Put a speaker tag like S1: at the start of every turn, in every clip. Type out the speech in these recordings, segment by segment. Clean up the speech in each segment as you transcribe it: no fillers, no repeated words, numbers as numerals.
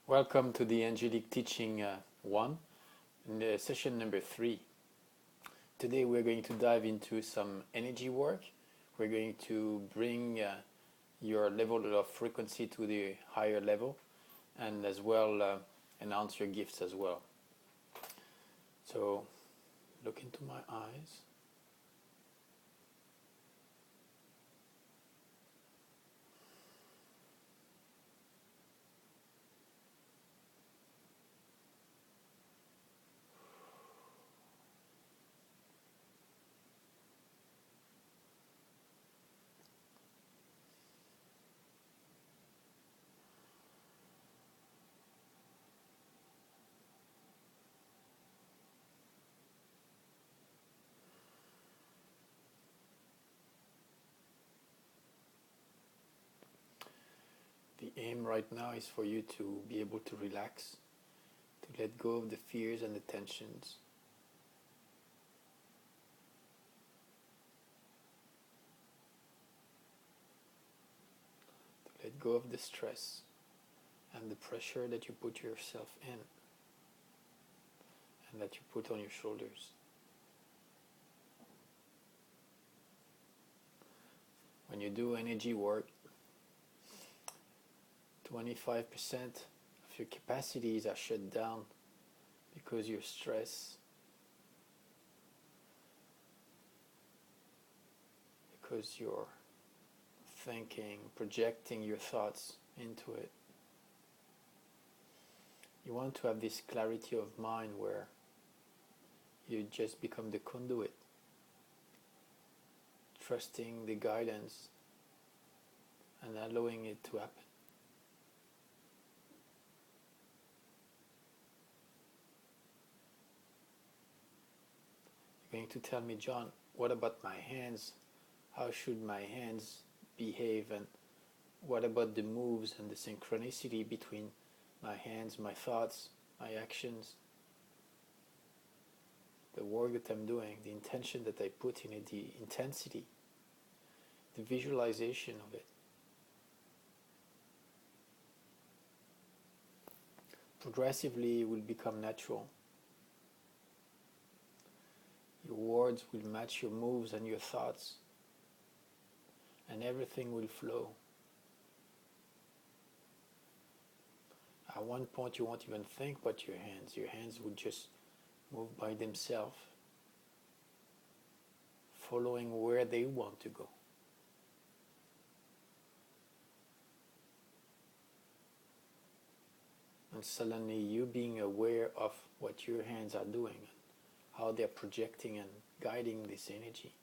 S1: Welcome to the Angelic Teaching 1, in the session number 3. Today we're going to dive into some energy work. We're going to bring your level of frequency to the higher level and as well enhance your gifts as well. So look into my eyes. The aim right now is for you to be able to relax, to let go of the fears and the tensions. To let go of the stress and the pressure that you put yourself in and that you put on your shoulders. When you do energy work, 25% of your capacities are shut down because you're stressed, because you're thinking, projecting your thoughts into it. You want to have this clarity of mind where you just become the conduit, trusting the guidance and allowing it to happen. You're going to tell me, John, what about my hands? How should my hands behave? And what about the moves and the synchronicity between my hands, my thoughts, my actions? The work that I'm doing, the intention that I put in it, the intensity, the visualization of it. Progressively it will become natural. Your words will match your moves and your thoughts, and everything will flow. At one point you won't even think about your hands. Your hands will just move by themselves, following where they want to go. And suddenly you being aware of what your hands are doing, how they're projecting and guiding this energy,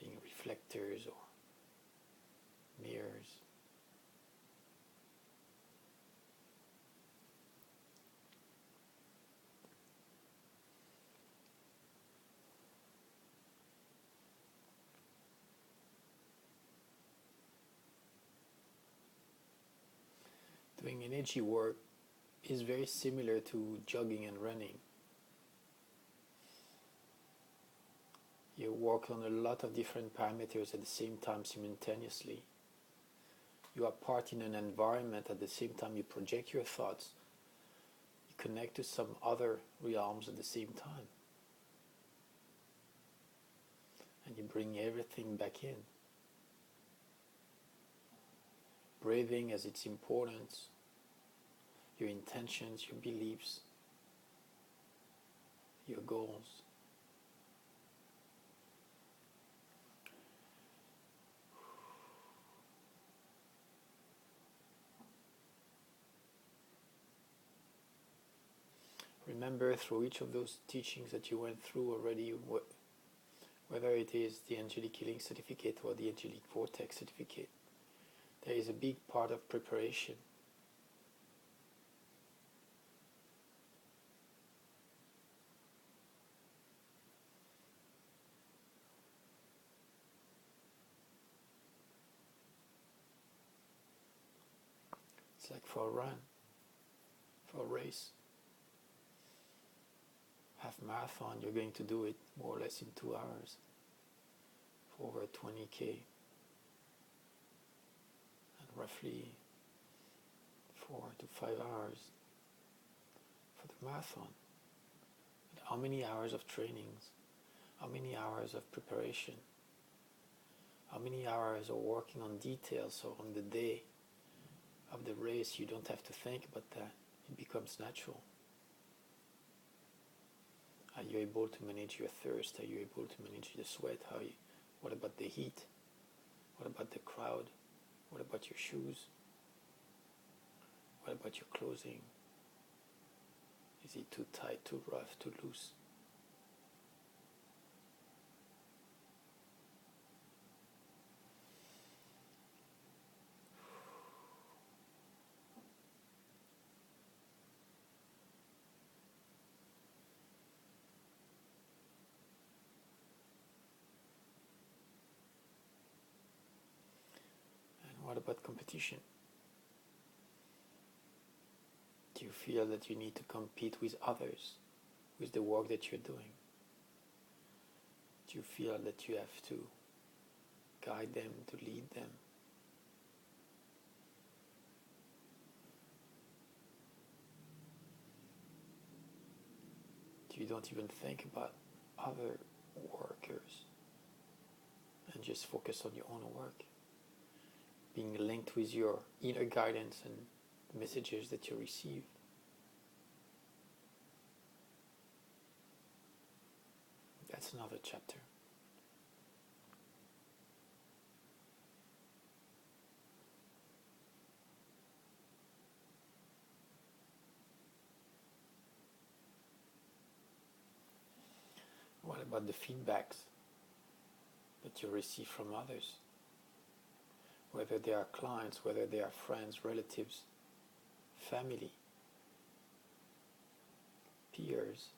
S1: being reflectors or mirrors. Doing energy work is very similar to jogging and running. You work on a lot of different parameters at the same time simultaneously. You are part in an environment at the same time you project your thoughts. You connect to some other realms at the same time. And you bring everything back in. Breathing has its importance, your intentions, your beliefs, your goals. Remember through each of those teachings that you went through already, whether it is the Angelic Healing Certificate or the Angelic Vortex Certificate, there is a big part of preparation. It's like for a run, for a race. Half marathon, you're going to do it more or less in 2 hours for over 20K. And roughly 4 to 5 hours for the marathon. And how many hours of trainings? How many hours of preparation? How many hours of working on details, so on the day of the race you don't have to think about that. It becomes natural. Are you able to manage your thirst? Are you able to manage the sweat? What about the heat? What about the crowd? What about your shoes? What about your clothing? Is it too tight, too rough, too loose? And what about competition? Do you feel that you need to compete with others, with the work that you're doing? Do you feel that you have to guide them, to lead them? You don't even think about other workers and just focus on your own work, being linked with your inner guidance and the messages that you receive. That's another chapter. What about the feedbacks that you receive from others? Whether they are clients, whether they are friends, relatives, family, peers,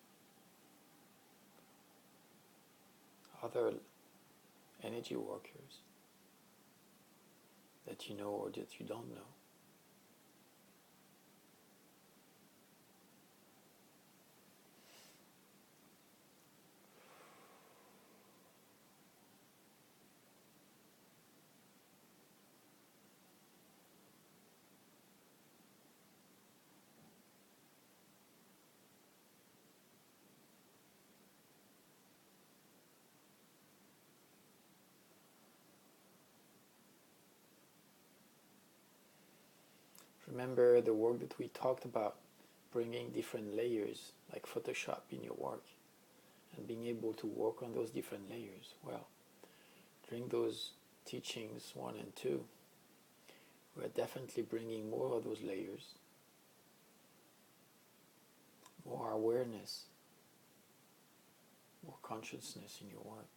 S1: other energy workers that you know or that you don't know. Remember the work that we talked about, bringing different layers like Photoshop in your work and being able to work on those different layers. Well, during those teachings 1 and 2, we're definitely bringing more of those layers, more awareness, more consciousness in your work.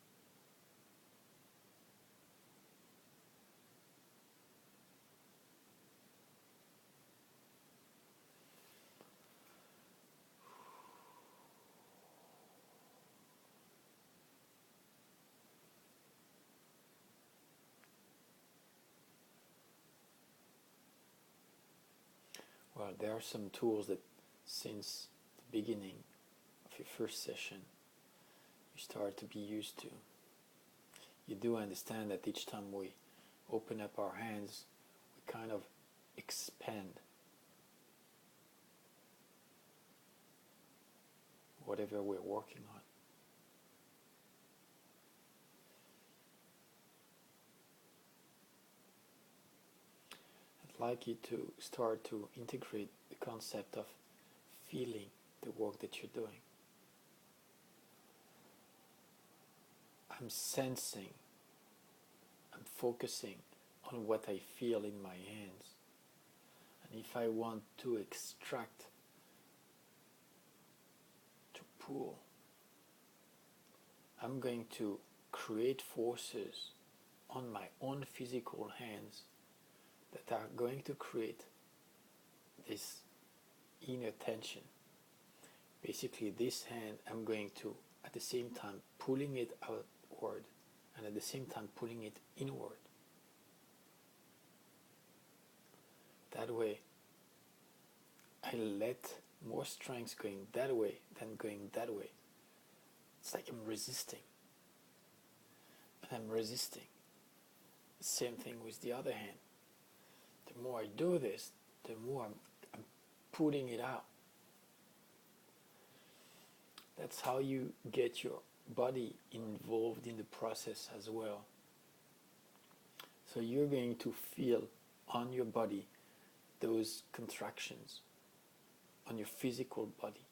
S1: Well, there are some tools that since the beginning of your first session you start to be used to. You do understand that each time we open up our hands, we kind of expand whatever we're working on. I'd like you to start to integrate the concept of feeling the work that you're doing. I'm sensing, I'm focusing on what I feel in my hands. And if I want to extract, to pull, I'm going to create forces on my own physical hands that are going to create this inner tension. Basically, this hand, I'm going to, at the same time, pulling it outward and at the same time pulling it inward. That way, I let more strength going that way than going that way. It's like I'm resisting. And I'm resisting. Same thing with the other hand. The more I do this, the more I'm putting it out. That's how you get your body involved in the process as well. So you're going to feel on your body those contractions, on your physical body.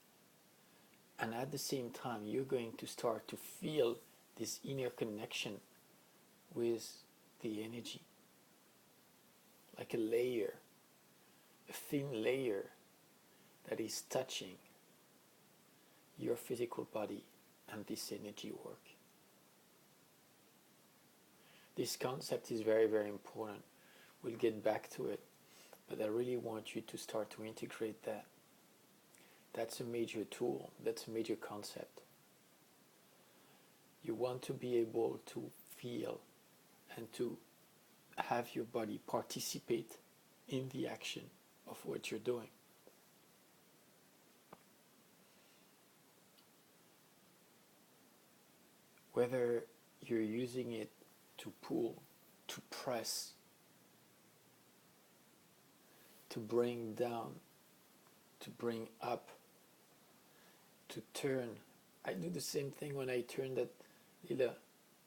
S1: And at the same time, you're going to start to feel this inner connection with the energy, like a layer, a thin layer that is touching your physical body and this energy work. This concept is very, very important. We'll get back to it, but I really want you to start to integrate that. That's a major tool, that's a major concept. You want to be able to feel and to have your body participate in the action of what you're doing. Whether you're using it to pull, to press, to bring down, to bring up, to turn. I do the same thing when I turn that little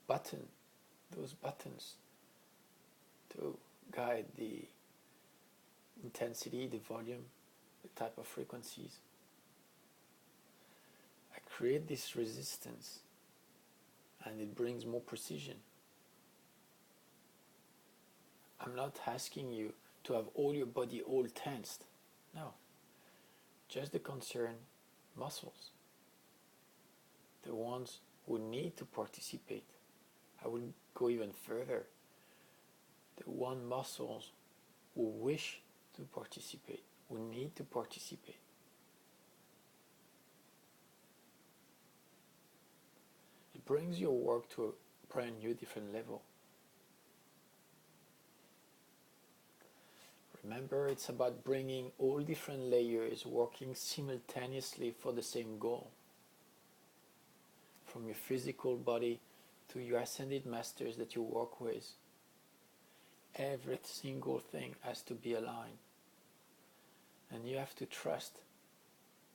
S1: button, those buttons, to guide the intensity, the volume, the type of frequencies. I create this resistance and it brings more precision. I'm not asking you to have all your body all tensed. No. Just the concerned muscles. The ones who need to participate. I will go even further. The one muscles who wish to participate, who need to participate. It brings your work to a brand new, different level. Remember, it's about bringing all different layers working simultaneously for the same goal. From your physical body to your ascended masters that you work with, every single thing has to be aligned. And you have to trust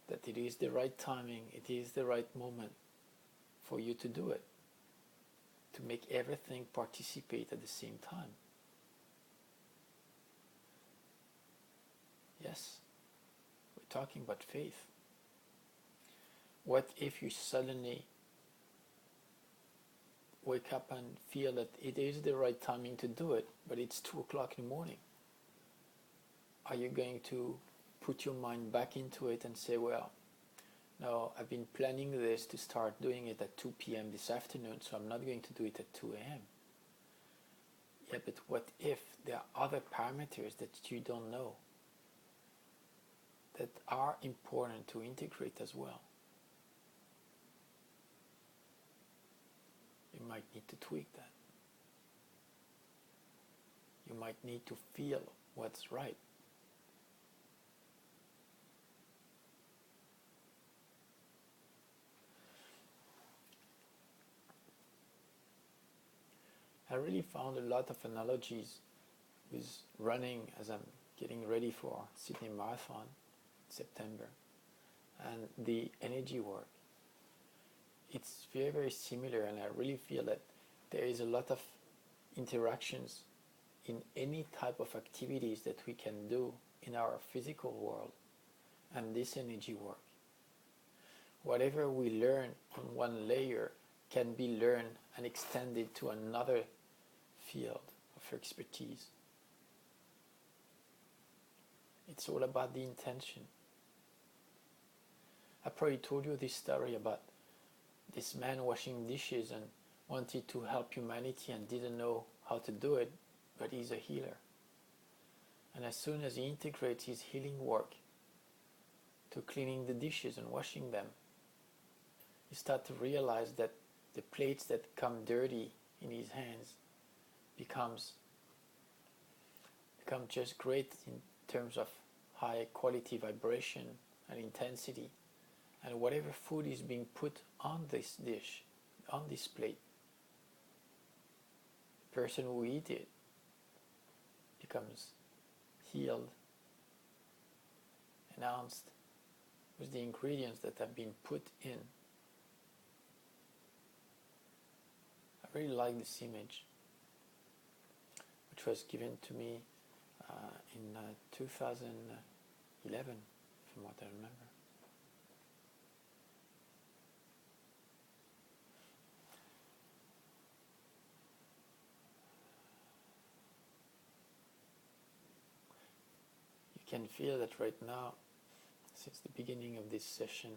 S1: that it is the right timing, it is the right moment for you to do it, to make everything participate at the same time. Yes, we're talking about faith. What if you suddenly wake up and feel that it is the right timing to do it, but it's 2 o'clock in the morning? Are you going to put your mind back into it and say, well, no, I've been planning this to start doing it at 2 p.m. this afternoon, so I'm not going to do it at 2 a.m. Yeah, but what if there are other parameters that you don't know that are important to integrate as well? You might need to tweak that. You might need to feel what's right. I really found a lot of analogies with running as I'm getting ready for Sydney Marathon in September, and the energy work. It's very, very similar, and I really feel that there is a lot of interactions in any type of activities that we can do in our physical world and this energy work. Whatever we learn on one layer can be learned and extended to another field of expertise. It's all about the intention. I probably told you this story about this man washing dishes and wanted to help humanity and didn't know how to do it, but he's a healer. And as soon as he integrates his healing work to cleaning the dishes and washing them, you start to realize that the plates that come dirty in his hands become just great in terms of high quality vibration and intensity. And whatever food is being put on this dish, on this plate, the person who eats it becomes sealed, announced with the ingredients that have been put in. I really like this image, which was given to me in 2011, from what I remember. You can feel that right now, since the beginning of this session,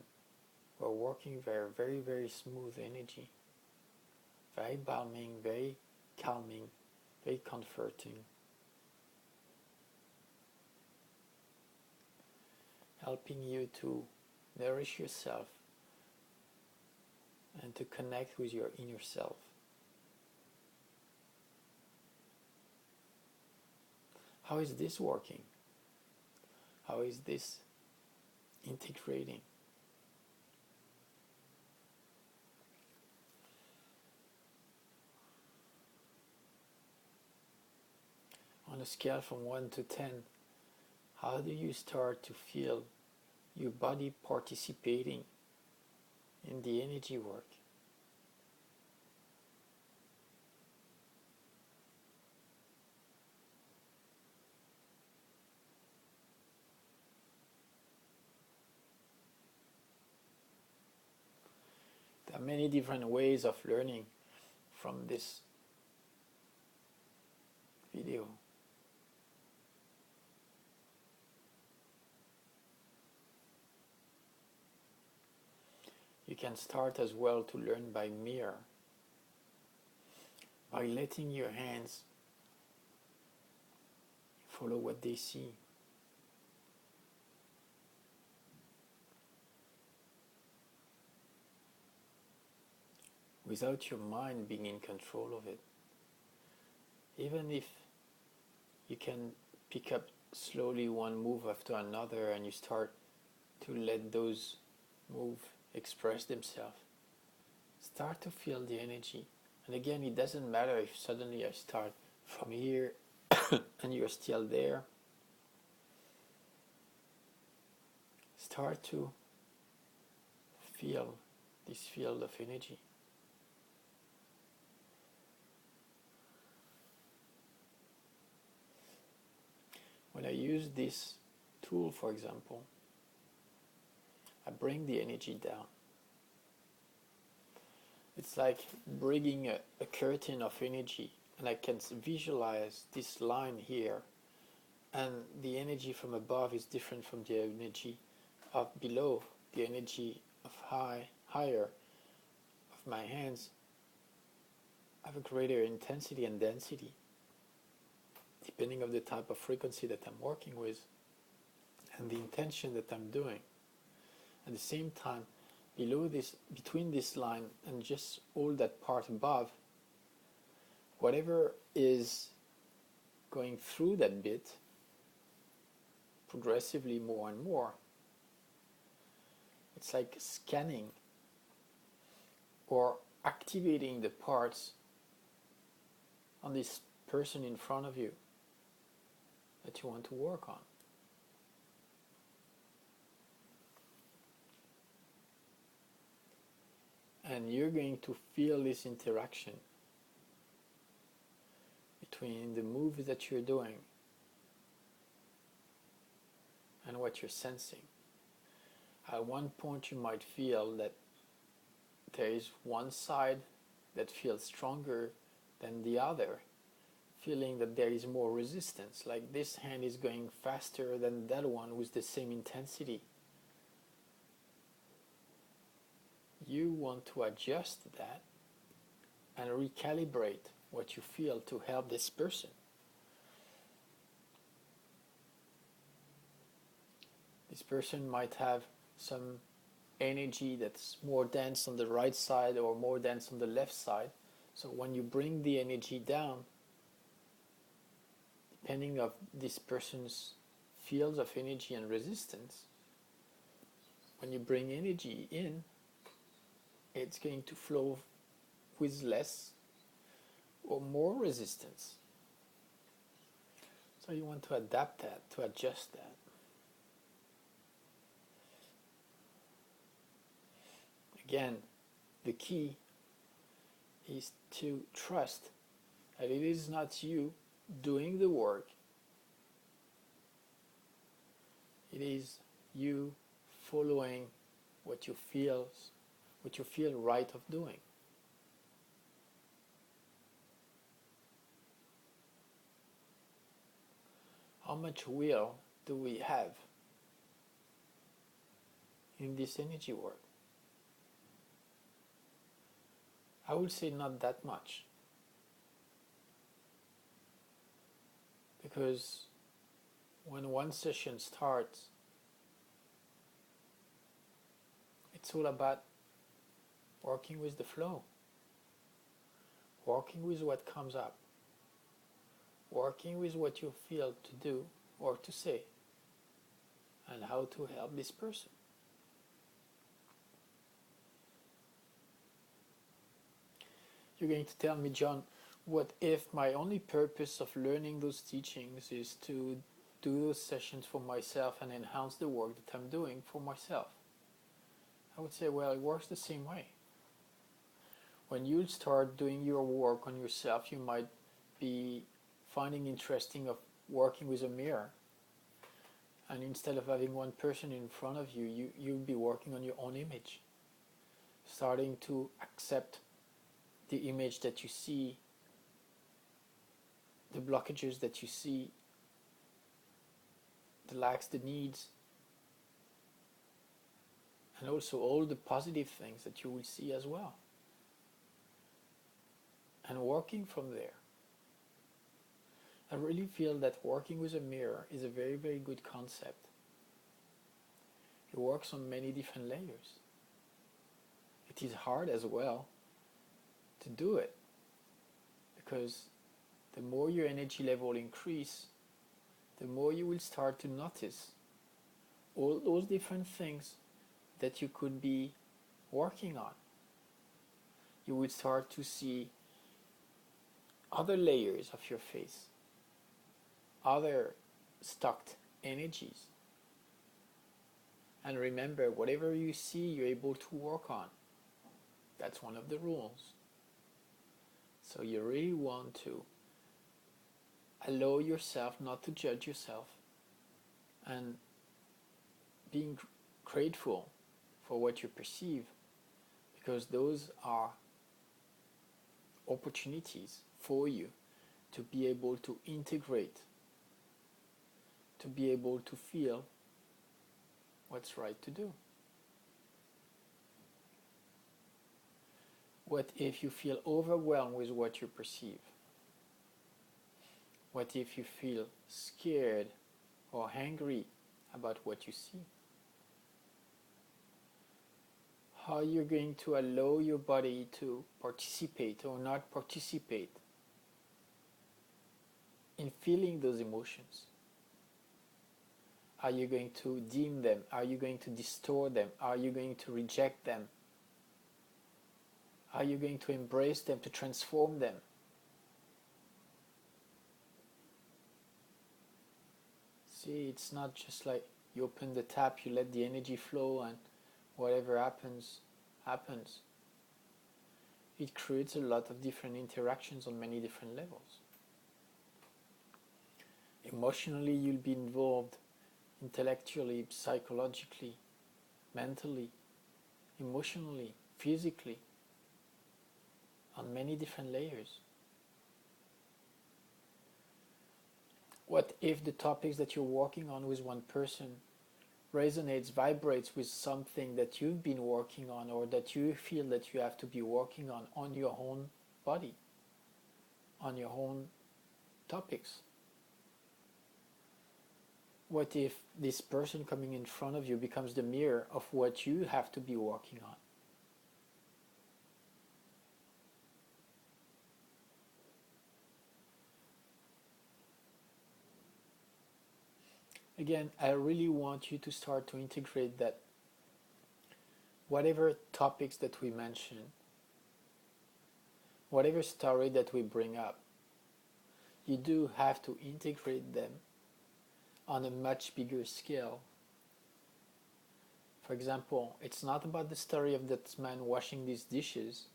S1: we're working very, very, very smooth energy, very balming, very calming, very comforting, helping you to nourish yourself and to connect with your inner self. How is this working? How is this integrating? On a scale from 1 to 10, how do you start to feel your body participating in the energy work? There are many different ways of learning from this video. You can start as well to learn by mirror, by letting your hands follow what they see. Without your mind being in control of it. Even if you can pick up slowly one move after another and you start to let those moves express themselves, start to feel the energy. And again, it doesn't matter if suddenly I start from here and you're still there. Start to feel this field of energy. When I use this tool, for example, I bring the energy down. It's like bringing a curtain of energy, and I can visualize this line here, and the energy from above is different from the energy of below. The energy of higher of my hands have a greater intensity and density, depending on the type of frequency that I'm working with and the intention that I'm doing. At the same time, below this, between this line and just all that part above, whatever is going through that bit, progressively more and more, it's like scanning or activating the parts on this person in front of you that you want to work on. And you're going to feel this interaction between the moves that you're doing and what you're sensing. At one point you might feel that there is one side that feels stronger than the other, feeling that there is more resistance, like this hand is going faster than that one with the same intensity. You want to adjust that and recalibrate what you feel to help this person. This person might have some energy that's more dense on the right side or more dense on the left side. So when you bring the energy down, depending on this person's fields of energy and resistance, when you bring energy in, it's going to flow with less or more resistance. So you want to adapt that, to adjust that. Again, the key is to trust that it is not you doing the work, it is you following what you feel right of doing. How much will do we have in this energy work? I would say not that much. Because when one session starts, it's all about working with the flow, working with what comes up, working with what you feel to do or to say, and how to help this person. You're going to tell me, John, what if my only purpose of learning those teachings is to do those sessions for myself and enhance the work that I'm doing for myself? I would say, well, it works the same way. When you start doing your work on yourself, you might be finding interesting of working with a mirror. And instead of having one person in front of you, you'll be working on your own image. Starting to accept the image that you see, the blockages that you see, the lacks, the needs, and also all the positive things that you will see as well. And working from there. I really feel that working with a mirror is a very, very good concept. It works on many different layers. It is hard as well to do it, because the more your energy level increase, the more you will start to notice all those different things that you could be working on. You will start to see other layers of your face, other stocked energies. And remember, whatever you see, you're able to work on. That's one of the rules. So you really want to allow yourself not to judge yourself, and being grateful for what you perceive, because those are opportunities for you to be able to integrate, to be able to feel what's right to do. What if you feel overwhelmed with what you perceive? What if you feel scared or angry about what you see? How are you going to allow your body to participate or not participate in feeling those emotions? Are you going to dim them? Are you going to distort them? Are you going to reject them? Are you going to embrace them, to transform them? See, it's not just like you open the tap, you let the energy flow, and whatever happens, happens. It creates a lot of different interactions on many different levels. Emotionally, you'll be involved, intellectually, psychologically, mentally, emotionally, physically, on many different layers. What if the topics that you're working on with one person resonates, vibrates with something that you've been working on, or that you feel that you have to be working on your own body, on your own topics? What if this person coming in front of you becomes the mirror of what you have to be working on? Again, I really want you to start to integrate that whatever topics that we mention, whatever story that we bring up, you do have to integrate them on a much bigger scale. For example, it's not about the story of that man washing these dishes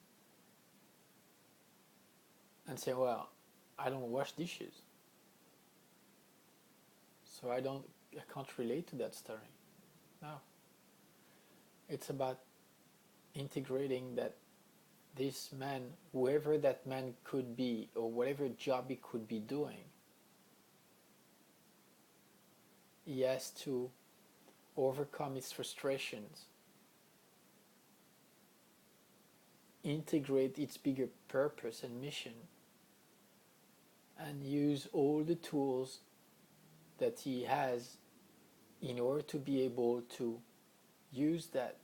S1: and say, well, I don't wash dishes, so I can't relate to that story. No. It's about integrating that this man, whoever that man could be, or whatever job he could be doing, he has to overcome his frustrations, integrate its bigger purpose and mission, and use all the tools that he has in order to be able to use that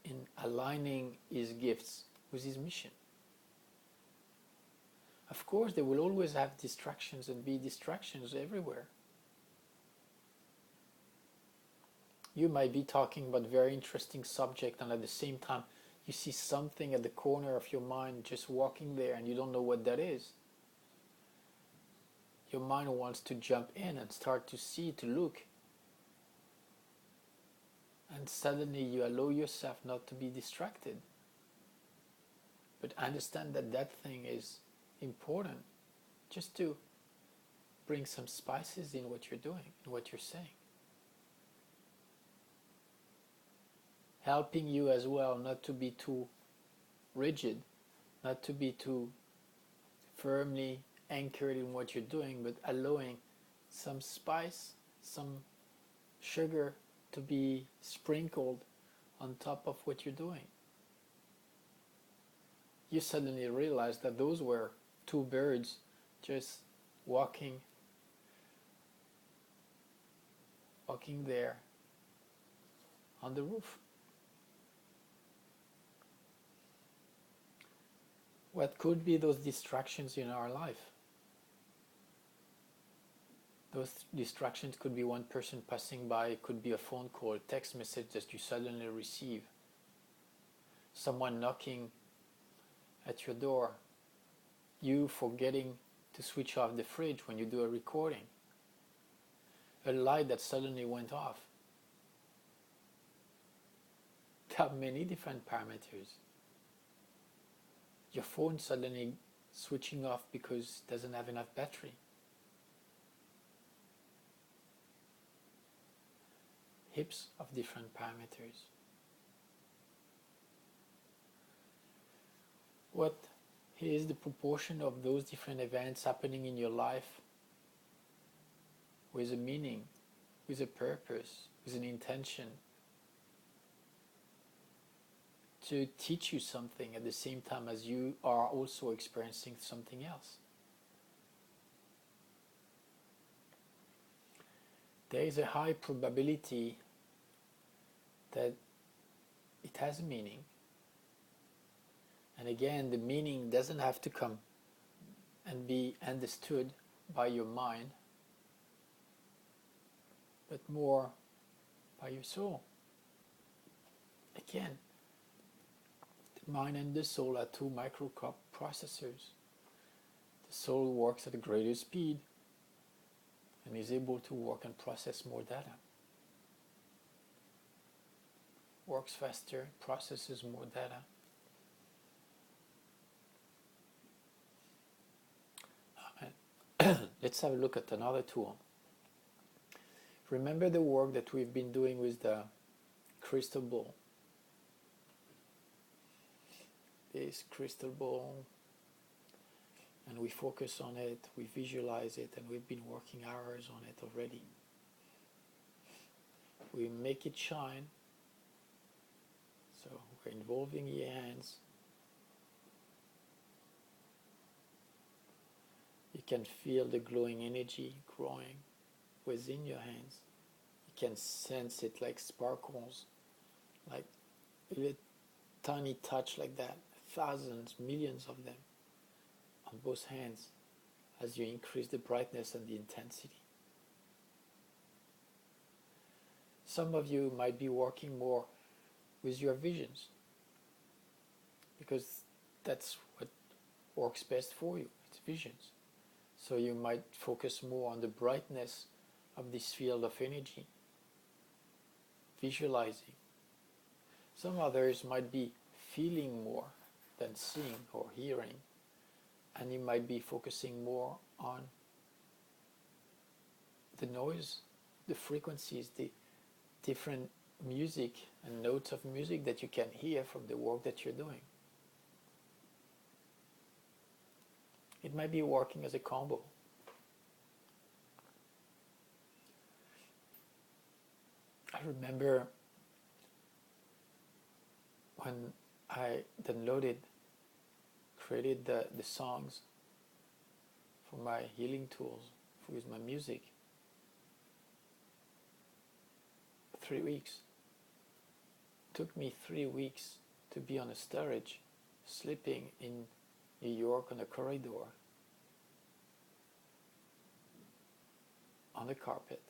S1: in aligning his gifts with his mission. Of course, there will always have distractions and be distractions everywhere. You might be talking about a very interesting subject, and at the same time you see something at the corner of your mind just walking there and you don't know what that is. Your mind wants to jump in and start to see, to look. And suddenly you allow yourself not to be distracted. But understand that that thing is important, just to bring some spices in what you're doing, in what you're saying. Helping you as well not to be too rigid, not to be too firmly anchored in what you're doing, but allowing some spice, some sugar to be sprinkled on top of what you're doing. You suddenly realize that those were two birds just walking there on the roof. What could be those distractions in our life? Those distractions could be one person passing by, it could be a phone call, a text message that you suddenly receive, someone knocking at your door, you forgetting to switch off the fridge when you do a recording, a light that suddenly went off. There are many different parameters. Your phone suddenly switching off because it doesn't have enough battery. Heaps of different parameters. What is the proportion of those different events happening in your life with a meaning, with a purpose, with an intention to teach you something at the same time as you are also experiencing something else? There is a high probability that it has a meaning. And again, the meaning doesn't have to come and be understood by your mind, but more by your soul. Again, the mind and the soul are two microprocessors. The soul works at a greater speed and is able to work and process more data. Works faster, processes more data. Let's have a look at another tool. Remember the work that we've been doing with the crystal ball. This crystal ball, and we focus on it, we visualize it, and we've been working hours on it already. We make it shine, so we're involving your hands. You can feel the glowing energy growing within your hands. You can sense it like sparkles, like a tiny touch like that, thousands, millions of them on both hands as you increase the brightness and the intensity. Some of you might be working more with your visions, because that's what works best for you. It's visions. So you might focus more on the brightness of this field of energy, visualizing. Some others might be feeling more than seeing or hearing, and you might be focusing more on the noise, the frequencies, the different music and notes of music that you can hear from the work that you're doing. It might be working as a combo. I remember when I created the songs for my healing tools with my music. 3 weeks. It took me 3 weeks to be on a storage, sleeping in New York on a corridor, on the carpet,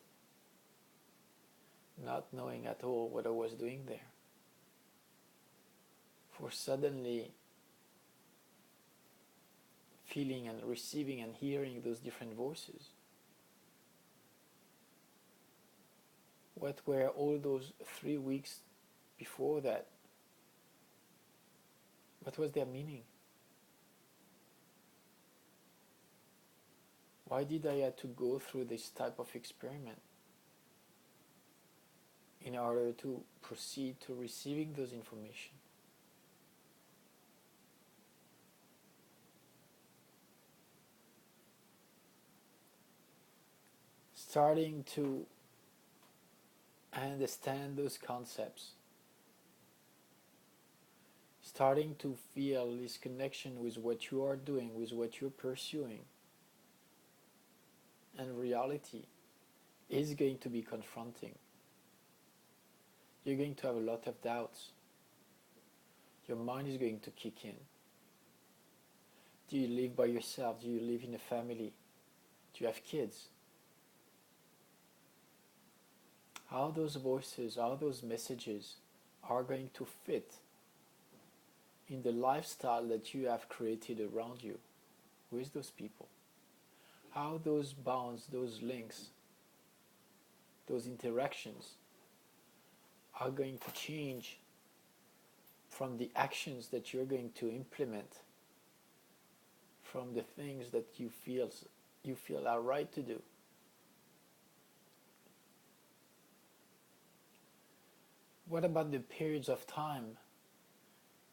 S1: not knowing at all what I was doing there. For suddenly feeling and receiving and hearing those different voices. What were all those 3 weeks before that? What was their meaning? Why did I have to go through this type of experiment in order to proceed to receiving those information? Starting to understand those concepts, starting to feel this connection with what you are doing, with what you're pursuing, and reality is going to be confronting. You're going to have a lot of doubts. Your mind is going to kick in. Do you live by yourself? Do you live in a family? Do you have kids? How those voices, how those messages are going to fit in the lifestyle that you have created around you with those people. How those bonds, those links, those interactions are going to change from the actions that you're going to implement, from the things that you feel are right to do. What about the periods of time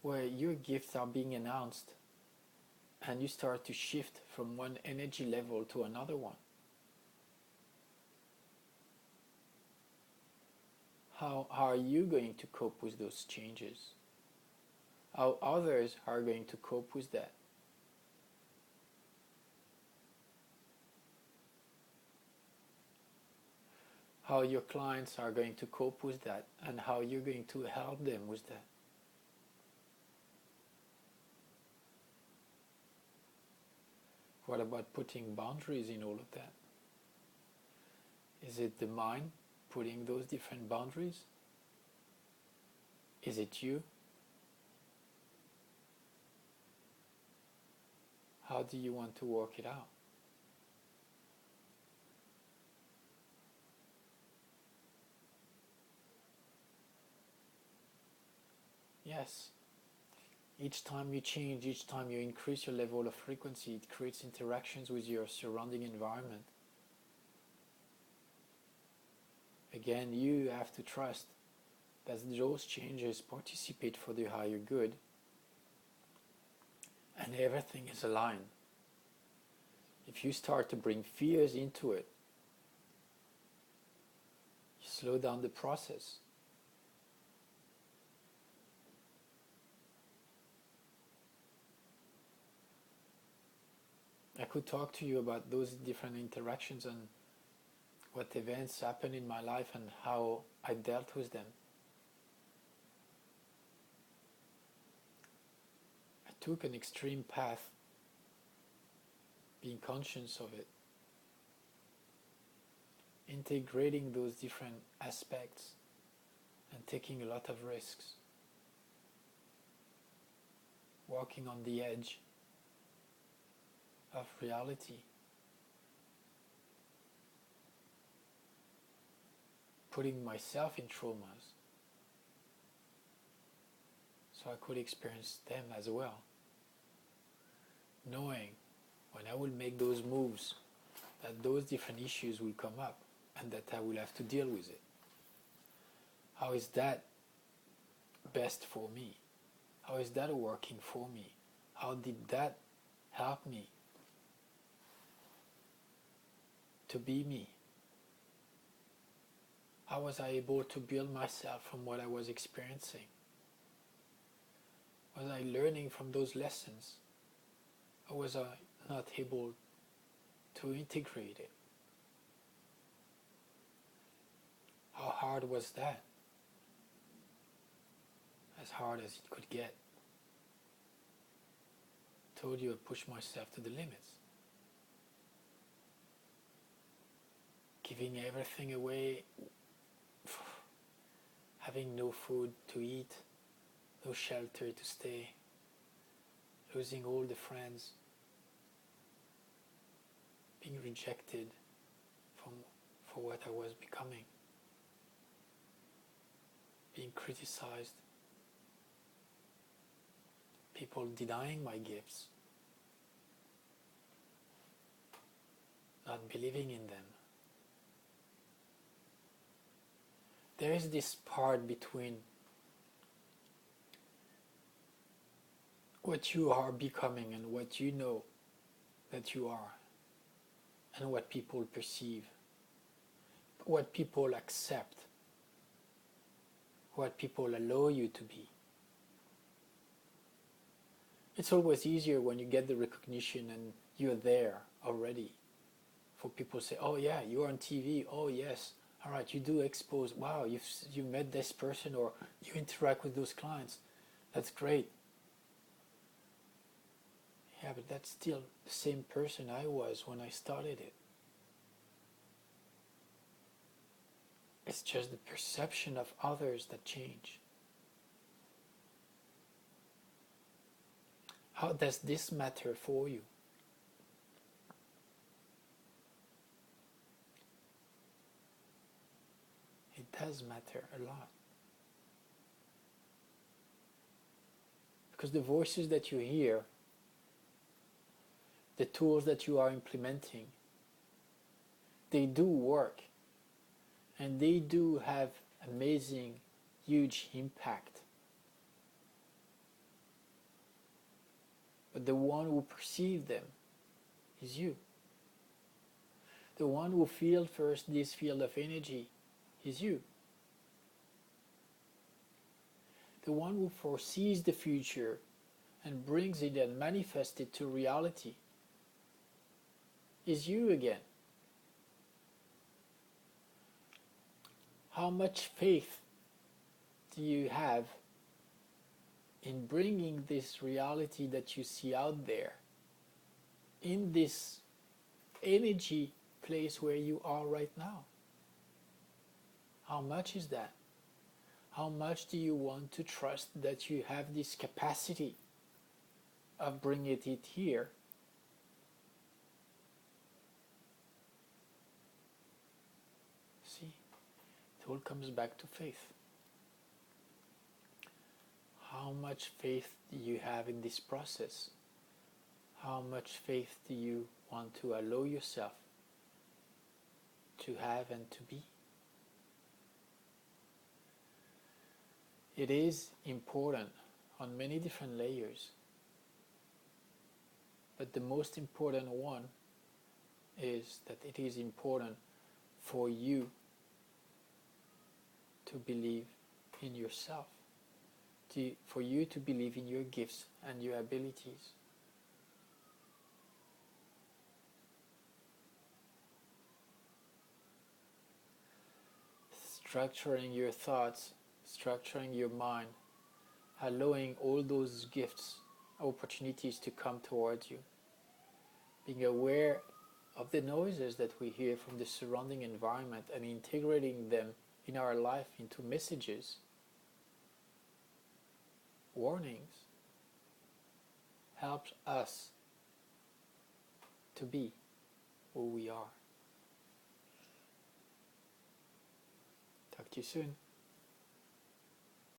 S1: where your gifts are being announced and you start to shift from one energy level to another one? How are you going to cope with those changes? How others are going to cope with that? How your clients are going to cope with that, and how you're going to help them with that. What about putting boundaries in all of that? Is it the mind putting those different boundaries? Is it you? How do you want to work it out? Yes. Each time you change, each time you increase your level of frequency, it creates interactions with your surrounding environment. Again, you have to trust that those changes participate for the higher good and everything is aligned. If you start to bring fears into it, you slow down the process. I could talk to you about those different interactions and what events happened in my life and how I dealt with them. I took an extreme path, being conscious of it, integrating those different aspects and taking a lot of risks, walking on the edge, of reality, putting myself in traumas so I could experience them as well, knowing when I will make those moves that those different issues will come up and that I will have to deal with it. How is that best for me? How is that working for me? How did that help me to be me? How was I able to build myself from what I was experiencing? Was I learning from those lessons? Or was I not able to integrate it? How hard was that? As hard as it could get. Told you I pushed myself to the limits. Giving everything away, having no food to eat, no shelter to stay, losing all the friends, being rejected for what I was becoming, being criticized, people denying my gifts, not believing in them. There is this part between what you are becoming and what you know that you are, and what people perceive, what people accept, what people allow you to be. It's always easier when you get the recognition and you're there already. For people to say, oh yeah, you're on TV, oh yes, all right, you do expose, wow, you met this person or you interact with those clients, that's great. Yeah, but that's still the same person I was when I started it. It's just the perception of others that change. How does this matter for you? It does matter a lot. Because the voices that you hear, the tools that you are implementing, they do work. And they do have amazing, huge impact. But the one who perceives them is you. The one who feels first this field of energy is you. The one who foresees the future and brings it and manifests it to reality is you again. How much faith do you have in bringing this reality that you see out there in this energy place where you are right now? How much is that? How much do you want to trust that you have this capacity of bringing it here? See, it all comes back to faith. How much faith do you have in this process? How much faith do you want to allow yourself to have and to be? It is important on many different layers, but the most important one is that it is important for you to believe in yourself, for you to believe in your gifts and your abilities. Structuring your thoughts, structuring your mind, allowing all those gifts, opportunities to come towards you. Being aware of the noises that we hear from the surrounding environment and integrating them in our life into messages, warnings, helps us to be who we are. Talk to you soon.